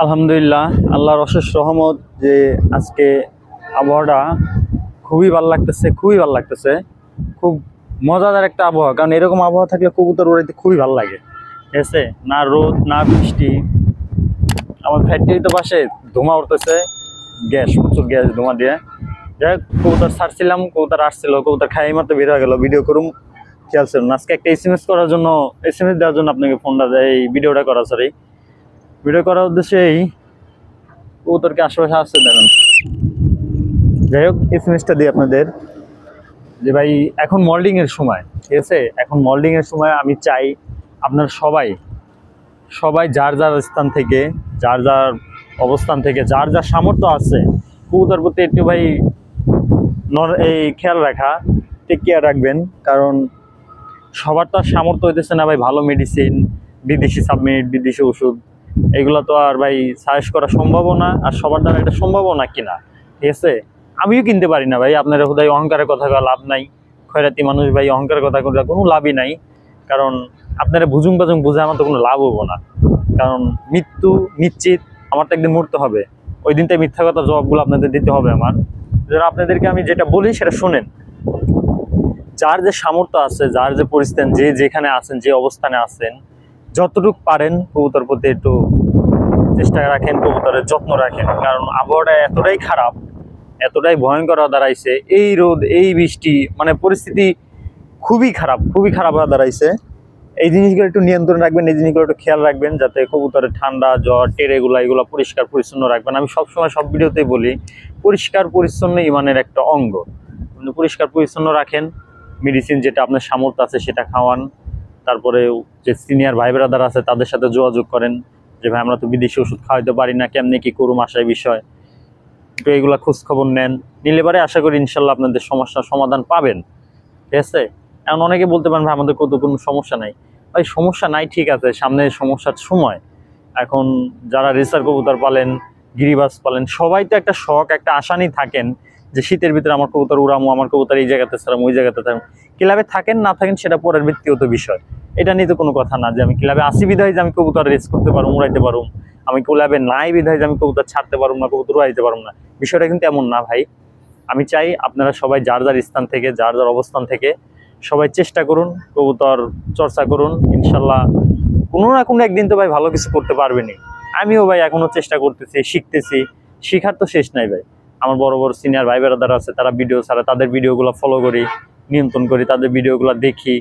আলহামদুলিল্লাহ, আল্লাহর অশেষ রহমত যে আজকে আবহাওয়াটা খুবই ভালো লাগতেছে, খুব মজাদার একটা আবহাওয়া। কারণ এরকম আবহাওয়া থাকলে কবুতর উড়াইতে খুবই ভালো লাগে। ঠিক আছে, না রোদ না বৃষ্টি। আমার ফ্যাক্টরি তো পাশে ধোঁয়া উঠতেছে, গ্যাস, প্রচুর গ্যাস ধোঁয়া দিয়ে। যাই হোক, কবুতর ছাড়ছিলাম, কবুতর আসছিল, কবুতর খাই মাত্র বের হয়ে গেল, ভিডিও করুম খেয়াল ছিল না। আজকে একটা এসএমএস দেওয়ার জন্য আপনাকে ফোনটা দেয়, এই ভিডিওটা করা, ভিডিও করার উদ্দেশ্যে এই কবুতরকে আশেপাশে আসছে দেখেন। যাই হোক, এসএমএসটা দিই আপনাদের যে ভাই এখন মল্ডিং এর সময়, ঠিক আছে, এখন মল্ডিং এর সময় আমি চাই আপনার সবাই যার যার স্থান থেকে, যার যার অবস্থান থেকে, যার যার সামর্থ্য আছে, কবুতর প্রতি একটু ভাই এই খেয়াল রাখা, টেক কেয়ার রাখবেন। কারণ সবার তো আর সামর্থ্য হইতেছে না ভাই ভালো মেডিসিন, বিদেশি সাবমিট, বিদেশি ওষুধ, এগুলো তো আর ভাই সাজেস্ট করা সম্ভবও না, আর সবার দ্বারা এটা সম্ভবও না কিনা। ঠিক আছে, আমিও কিনতে পারি না ভাই। আপনারা হুদাই অহংকারের কথা লাভ নাই, খয়রাতি মানুষ ভাই, অহংকারের কথা কোনো লাভই নাই। কারণ আপনারা বুঝুম বুঝে আমার তো কোনো লাভ হবো না। কারণ মৃত্যু নিশ্চিত, আমার তো একদিন মরতে হবে। ওই দিনটাই মিথ্যা কথা জবাবগুলো আপনাদের দিতে হবে আমার। যেন আপনাদেরকে আমি যেটা বলি সেটা শোনেন। যার যে সামর্থ্য আছে, যার যে পরিস্থিতি, যে যেখানে আছেন, যে অবস্থানে আছেন, যতটুকু পারেন কবুতর প্রতি একটু চেষ্টা রাখেন, কবুতরের যত্ন রাখেন। কারণ আবহাওয়াটা এতটাই খারাপ, এতটাই ভয়ঙ্কর হয়ে দাঁড়াইছে, এই রোদ, এই বৃষ্টি, মানে পরিস্থিতি খুবই খারাপ হয়ে দাঁড়াইছে। এই জিনিসগুলো একটু নিয়ন্ত্রণ রাখবেন, এই জিনিসগুলো একটু খেয়াল রাখবেন, যাতে কবুতরের ঠান্ডা, জ্বর, এগুলো পরিষ্কার পরিচ্ছন্ন রাখবেন। আমি সবসময় সব ভিডিওতেই বলি, পরিষ্কার পরিচ্ছন্ন ইমানের একটা অঙ্গ। পরিষ্কার পরিচ্ছন্ন রাখেন, মেডিসিন যেটা আপনার সামর্থ্য আছে সেটা খাওয়ান। তারপরে যে সিনিয়র ভাই ব্রাদার আছে তাদের সাথে যোগাযোগ করেন যে ভাই আমরা তো বিদেশি ওষুধ খাওয়াইতে পারি না, কেমনি কি করুম, আশায় বিষয় তো এগুলা খোঁজ খবর নেন। নিলে পরে আশা করি ইনশাল্লাহ আপনাদের সমস্যার সমাধান পাবেন। ঠিক আছে, এখন অনেকে বলতে পারেন ভাই আমাদের কোনো সমস্যা নাই। ভাই সমস্যা নাই, ঠিক আছে, সামনে সমস্যার সময়। এখন যারা রেসার কবুতর পালেন, গিরিবাজ পালেন, সবাই তো একটা শখ, একটা আশা নিয়ে থাকেন যে শীতের ভিতরে আমার কবুতর উড়ামো, আমার কবুতর এই জায়গাতে ছাড়াম, ওই জায়গাতে থাকবো। ক্লাবে থাকেন না থাকেন সেটা পরের ব্যক্তিগত বিষয়, এটা নিয়ে তো কোনো কথা না যে আমি ক্লাবে আসি বিধায় যে আমি কবুতর রেস করতে পারবো, উড়াইতে পারবো। আমি ক্লাবে নাই বিধায় যে আমি কবুতর ছাড়তে পারবো না, কবুতর উড়াইতে পারবো না, বিষয়টা কিন্তু এমন না ভাই। আমি চাই আপনারা সবাই যার যার স্থান থেকে, যার যার অবস্থান থেকে সবাই চেষ্টা করুন, কবুতর চর্চা করুন। ইনশাল্লাহ কোনো না কোনো একদিন তো ভাই ভালো কিছু করতে পারবেনি। আমিও ভাই এখনো চেষ্টা করতেছি, শিখতেছি, শিখার তো শেষ নাই ভাই। আমার বড় বড় সিনিয়র ভাই বেড়াদার আছে, তারা ভিডিও ছাড়া, তাদের ভিডিওগুলো ফলো করি, নিয়ন্ত্রণ করি, তাদের ভিডিওগুলো দেখি,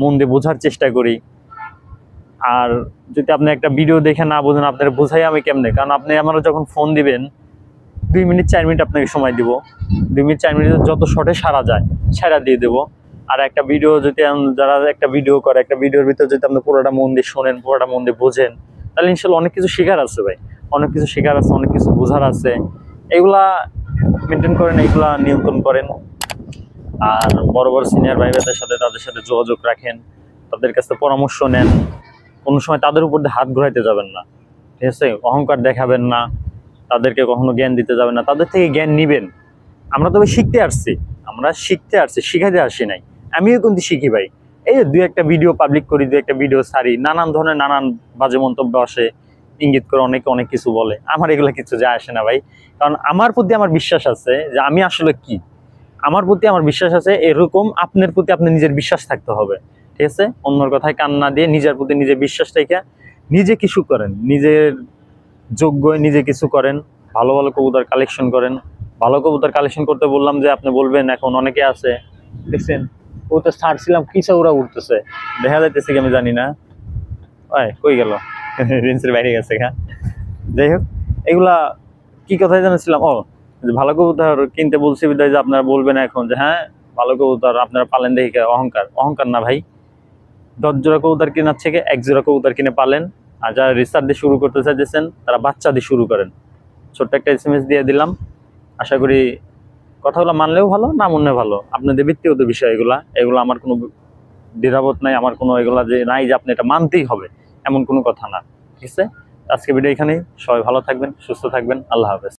মন দিয়ে বোঝার চেষ্টা করি। আর যদি আপনি একটা ভিডিও দেখে না বোঝেন, আপনার বোঝাই আমি কেমনে? কারণ আপনি আমার যখন ফোন দিবেন 2 মিনিট 4 মিনিট আপনাকে সময় দিব, 2 মিনিট 4 মিনিট যত শর্টে সারা যায় সেরা দিয়ে দেবো। আর একটা ভিডিও যদি যারা একটা ভিডিও করে, একটা ভিডিওর ভিতরে যদি আপনি পুরোটা মন দিয়ে শোনেন, পুরোটা মন দিয়ে বোঝেন, তাহলে ইনশাল্লাহ অনেক কিছু শেখার আছে ভাই, অনেক কিছু শেখার আছে, অনেক কিছু বোঝার আছে। এগুলা মেনটেন করেন, এগুলা নিয়ন্ত্রণ করেন। আর বড় বড় সিনিয়র ভাই ভাইদের সাথে, তাদের সাথে যোগাযোগ রাখেন, তাদের কাছে পরামর্শ নেন। কোনো সময় তাদের উপর দিয়ে হাত ঘোরাইতে যাবেন না, ঠিক আছে, অহংকার দেখাবেন না, তাদেরকে কখনো জ্ঞান দিতে যাবেন না, তাদের থেকে জ্ঞান নিবেন। আমরা তবে শিখতে আসছি, শিখাতে আসি নাই। আমিও কিন্তু শিখি ভাই। এই যে 2-1টা ভিডিও পাবলিক করি, 2-1টা ভিডিও ছাড়ি, নানান ধরনের নানান বাজে মন্তব্য আসে, ইঙ্গিত করে অনেকে অনেক কিছু বলে, আমার এগুলো কিছু যায় আসে না ভাই। কারণ আমার প্রতি আমার বিশ্বাস আছে যে আমি আসলে কি, আমার প্রতি আমার বিশ্বাস আছে। এরকম আপনার প্রতি আপনার নিজের বিশ্বাস থাকতে হবে, ঠিক আছে। অন্যর কথায় কান না দিয়ে নিজের প্রতি নিজের বিশ্বাস রেখে নিজে কিছু করেন, নিজের যোগ্যই নিজে কিছু করেন, ভালো ভালো কবুতর কালেকশন করেন। ভালো কবুতর কালেকশন করতে বললাম যে আপনি বলবেন এখন অনেকে আছে দেখছেন কবুতর ছাড়ছিলাম কিসা ওরা উঠতেছে, দেখা যাইতেছে কি আমি জানি না, কই গেল, রেঞ্জের বাইরে গেছে। হ্যাঁ, যাই হোক, এগুলা কি কথাই জানাচ্ছিলাম, ভালো কবুতর কিনতে বলছি বিদায় যে আপনারা বলবেন এখন যে হ্যাঁ ভালো কবুতর আপনারা পালেন দেখে অহংকার না ভাই। 10 জোড়া কবুতর কেনার থেকে 1 জোড়া কবুতর কিনে পালেন। আর যারা রিসার্চ দিয়ে শুরু করতে চাইতেছেন তারা বাচ্চা দিয়ে শুরু করেন। ছোট্ট একটা এসএমএস দিয়ে দিলাম, আশা করি কথাগুলো মানলেও ভালো, না মানলেও ভালো, আপনাদের ব্যক্তিগত বিষয়। এগুলো আমার কোনো দ্বিধাবোধ নাই, আমার কোনো এগুলা যে নাই যে আপনি এটা মানতেই হবে এমন কোনো কথা না, ঠিক আছে। আজকে ভিডিও এখানেই, সবাই ভালো থাকবেন, সুস্থ থাকবেন, আল্লাহ হাফেজ।